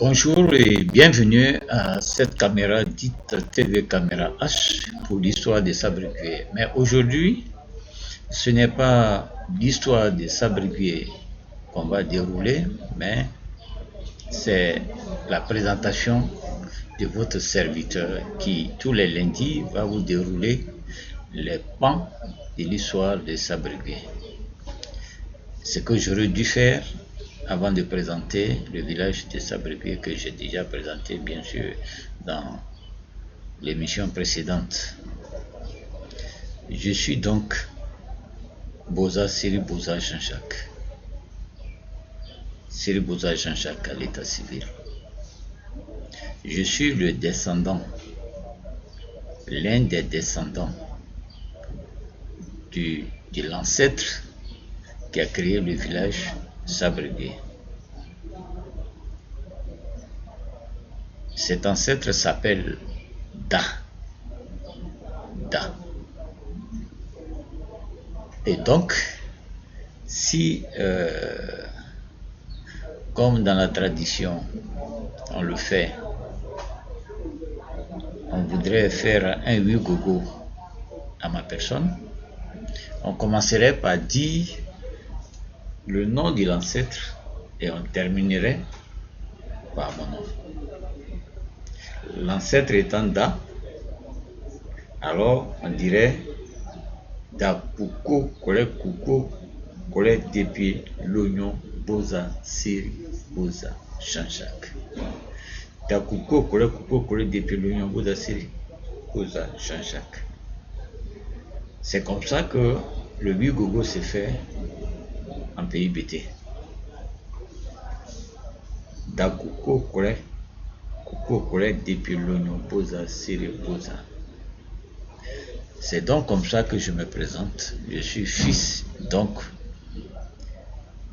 Bonjour et bienvenue à cette caméra dite TV Caméra H pour l'histoire des Sabricuets. Mais aujourd'hui, ce n'est pas l'histoire des Sabricuets qu'on va dérouler, mais c'est la présentation de votre serviteur qui, tous les lundis, va vous dérouler les pans de l'histoire des Sabricuets. Ce que j'aurais dû faire avant de présenter le village de Sabricuet que j'ai déjà présenté bien sûr dans l'émission précédente. Je suis donc Boza Siri Boza Jean-Jacques. Siri Boza Jean-Jacques à l'état civil. Je suis le descendant, l'un des descendants de l'ancêtre qui a créé le village Sabricuet. Cet ancêtre s'appelle Da. Et donc, si, comme dans la tradition, on le fait, on voudrait faire un oui gogo à ma personne, on commencerait par dire le nom de l'ancêtre et on terminerait par mon nom. L'ancêtre étant Da, alors on dirait Da Kuko Kole Kuko Kole depuis l'oignon Boza Siri Boza Jean-Jacques. Da Kuko Kole Kuko Kole depuis l'oignon Boza Siri Boza Jean-Jacques. C'est comme ça que le Bigogo s'est fait en pays BT. Da Kuko Kole depuis l'oignon Boza Siri Boza. C'est donc comme ça que je me présente. Je suis fils donc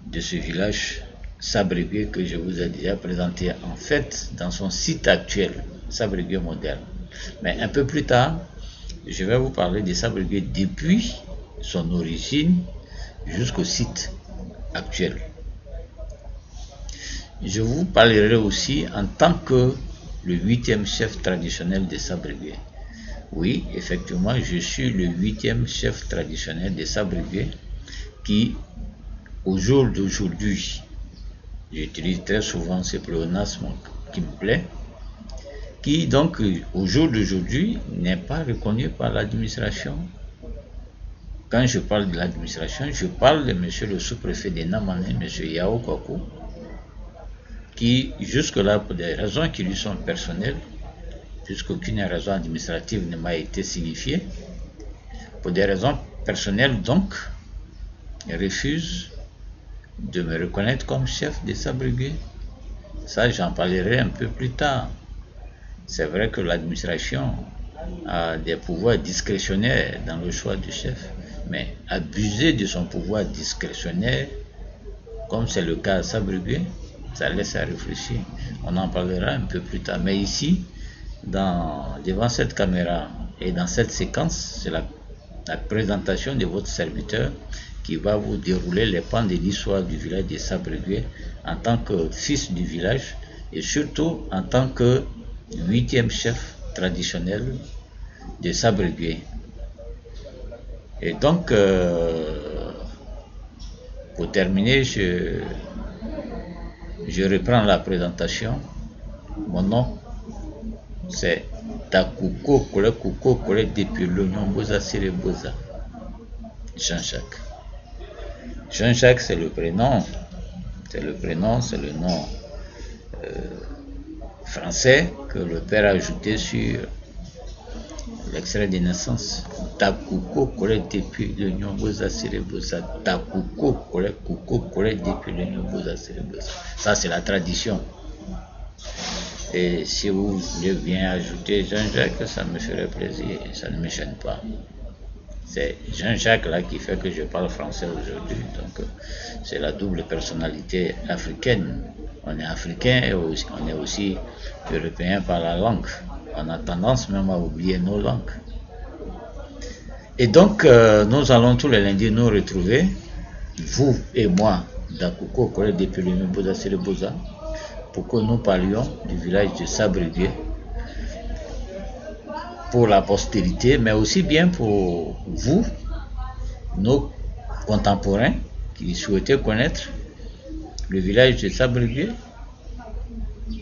de ce village Sabricuet que je vous ai déjà présenté en fait dans son site actuel, Sabricuet moderne. Mais un peu plus tard, je vais vous parler de Sabricuet depuis son origine jusqu'au site actuel. Je vous parlerai aussi en tant que le 8e chef traditionnel de Sabricuet. Oui, effectivement, je suis le 8e chef traditionnel de Sabricuet qui, au jour d'aujourd'hui, j'utilise très souvent ce pléonasme qui me plaît, qui donc, au jour d'aujourd'hui, n'est pas reconnu par l'administration. Quand je parle de l'administration, je parle de monsieur le sous-préfet de Namane, monsieur Yao Kwaku, qui, jusque-là, pour des raisons qui lui sont personnelles, puisqu'aucune raison administrative ne m'a été signifiée, pour des raisons personnelles donc, refuse de me reconnaître comme chef de Sabricuet. Ça, j'en parlerai un peu plus tard. C'est vrai que l'administration a des pouvoirs discrétionnaires dans le choix du chef, mais abuser de son pouvoir discrétionnaire, comme c'est le cas à Sabricuet, ça laisse à réfléchir. On en parlera un peu plus tard. Mais ici, devant cette caméra et dans cette séquence, c'est la présentation de votre serviteur qui va vous dérouler les pans de l'histoire du village de Sabricuet en tant que fils du village et surtout en tant que 8e chef traditionnel de Sabricuet. Et donc, pour terminer, je reprends la présentation. Mon nom, c'est Takuko Kole depuis l'oignon Boza Siri Boza Jean-Jacques. Jean-Jacques, c'est le prénom, c'est le nom français que le père a ajouté sur l'extrait de naissance. Takuko Kole depuis l'oignon Boza Siri Boza. Takuko Kole depuis l'oignon Boza Siri Boza. Ça, c'est la tradition. Et si vous voulez bien ajouter Jean-Jacques, ça me ferait plaisir, ça ne me gêne pas. C'est Jean-Jacques là qui fait que je parle français aujourd'hui, donc c'est la double personnalité africaine. On est africain et on est aussi européen par la langue. On a tendance même à oublier nos langues. Et donc, nous allons tous les lundis nous retrouver, vous et moi, Dakuko Kole depuis le Boza Siri Boza, pour que nous parlions du village de Sabrigué pour la postérité, mais aussi bien pour vous, nos contemporains qui souhaitaient connaître le village de Sabrigué,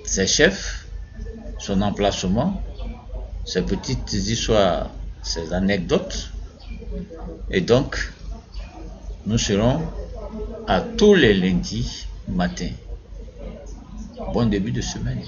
ses chefs, son emplacement, ses petites histoires, ses anecdotes. Et donc, nous serons à tous les lundis matin. Bon début de semaine.